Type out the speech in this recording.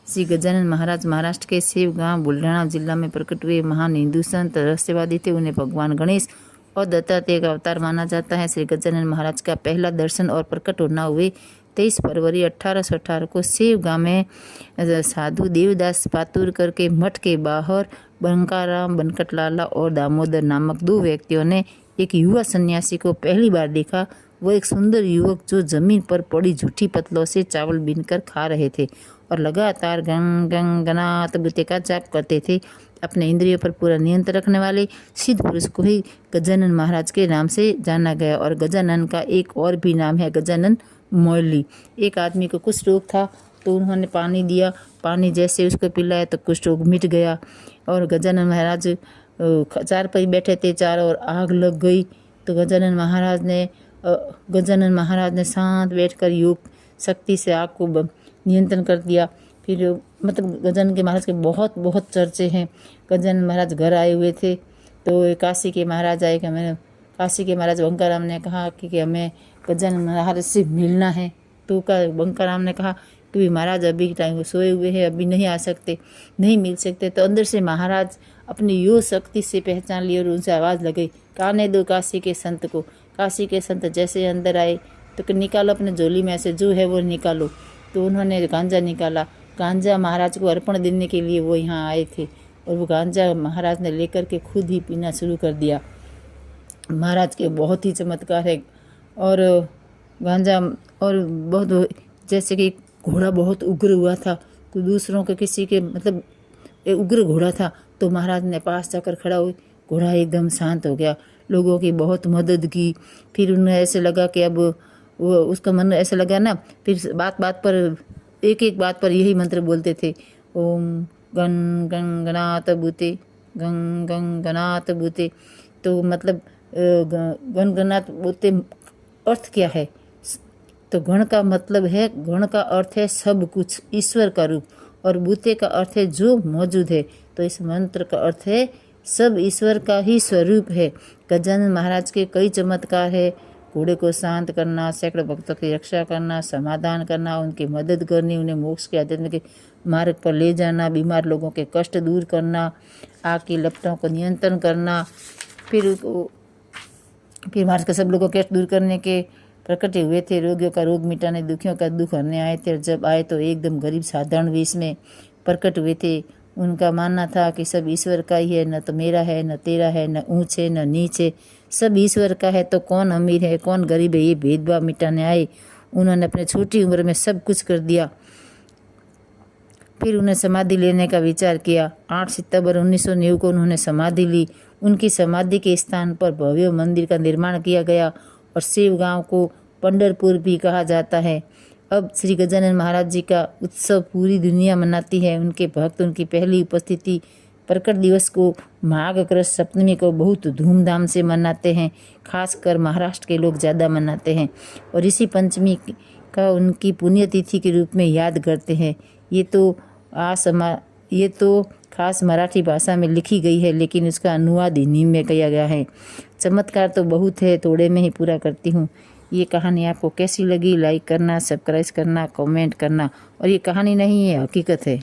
श्री गजानन महाराज महाराष्ट्र के सेव गांव बुल्ढाणा जिला में प्रकट हुए महान हिंदू संत रहस्यवादी थे। उन्हें भगवान गणेश और दत्तात्रेय का अवतार माना जाता है। श्री गजानन महाराज का पहला दर्शन और प्रकट होना हुए 23 फरवरी 1818 को सेव गांव में साधु देवदास पातुरकर के मठ के बाहर बंकाराम बनकटलाला और दामोदर नामक 2 व्यक्तियों ने एक युवा सन्यासी को पहली बार देखा। वह एक सुंदर युवक जो जमीन पर पड़ी झूठी पतलों से चावल बीनकर खा रहे थे और लगातार गंग गंग गणात बुते का जाप करते थे। अपने इंद्रियों पर पूरा नियंत्रण रखने वाले सिद्ध पुरुष को ही गजानन महाराज के नाम से जाना गया। और गजानन का एक और भी नाम है गजानन मौली। एक आदमी को कुछ रोग था तो उन्होंने पानी दिया, पानी जैसे उसको पिलाया तो कुष्ठ रोग मिट गया। और गजानन महाराज चारपाई बैठे थे, चारों ओर आग लग गई तो गजानन महाराज ने शांत बैठकर योग शक्ति से आग को नियंत्रण कर दिया। फिर मतलब गजानन के महाराज के बहुत बहुत चर्चे हैं। गजानन महाराज घर आए हुए थे तो काशी के महाराज आए कि हमें काशी के महाराज बंकाराम ने कहा कि हमें गजानन महाराज से मिलना है। तो बंकाराम ने कहा कि महाराज अभी टाइम सोए हुए हैं, अभी नहीं आ सकते, नहीं मिल सकते। तो अंदर से महाराज अपनी योग शक्ति से पहचान ली और उनसे आवाज़ लगाई, कहने दो काशी के संत को। काशी के संत जैसे अंदर आए तो निकालो अपने झोली में से जो है वो निकालो। तो उन्होंने गांजा निकाला। गांजा महाराज को अर्पण देने के लिए वो यहाँ आए थे और वो गांजा महाराज ने लेकर के खुद ही पीना शुरू कर दिया। महाराज के बहुत ही चमत्कार है। और गांजा और बहुत जैसे कि घोड़ा बहुत उग्र हुआ था, कोई दूसरों के किसी के मतलब उग्र घोड़ा था तो महाराज ने पास जाकर खड़ा हुए, घोड़ा एकदम शांत हो गया। लोगों की बहुत मदद की। फिर उन्हें ऐसे लगा कि अब वो उसका मन ऐसे लगा ना, फिर बात बात पर एक बात पर यही मंत्र बोलते थे, ओम गण गण गणात भूते, गंग गंग गणात भूते। तो मतलब गण गणात भूते अर्थ क्या है? तो गण का मतलब है, गण का अर्थ है सब कुछ, ईश्वर का रूप, और भूते का अर्थ है जो मौजूद है। तो इस मंत्र का अर्थ है सब ईश्वर का ही स्वरूप है। गजानन महाराज के कई चमत्कार है। घोड़े को शांत करना, सैकड़ों भक्तों की रक्षा करना, समाधान करना, उनकी मदद करनी, उन्हें मोक्ष के आध्यात्मिक के मार्ग पर ले जाना, बीमार लोगों के कष्ट दूर करना, आग की लपटों को नियंत्रण करना। फिर महाराज के सब लोगों के कष्ट दूर करने के प्रकट हुए थे। रोगियों का रोग मिटाने, दुखियों का दुख हरने आए थे। और जब आए तो एकदम गरीब साधारण वेश में प्रकट हुए थे। उनका मानना था कि सब ईश्वर का ही है, न तो मेरा है, न तेरा है, न ऊंच है, न नीच है, सब ईश्वर का है। तो कौन अमीर है, कौन गरीब है, ये भेदभाव मिटाने आए। उन्होंने अपने छोटी उम्र में सब कुछ कर दिया। फिर उन्हें समाधि लेने का विचार किया। 8 सितंबर 1909 को उन्होंने समाधि ली। उनकी समाधि के स्थान पर भव्य मंदिर का निर्माण किया गया और सेव गांव को पंढरपुर भी कहा जाता है। अब श्री गजानन महाराज जी का उत्सव पूरी दुनिया मनाती है। उनके भक्त उनकी पहली उपस्थिति प्रकट दिवस को माघ कृष्ण सप्तमी को बहुत धूमधाम से मनाते हैं। खासकर महाराष्ट्र के लोग ज़्यादा मनाते हैं और इसी पंचमी का उनकी पुण्यतिथि के रूप में याद करते हैं। ये तो खास मराठी भाषा में लिखी गई है, लेकिन उसका अनुवाद हिंदी में किया गया है। चमत्कार तो बहुत है, थोड़े में ही पूरा करती हूँ। ये कहानी आपको कैसी लगी? लाइक करना, सब्सक्राइब करना, कमेंट करना। और ये कहानी नहीं है, हकीकत है।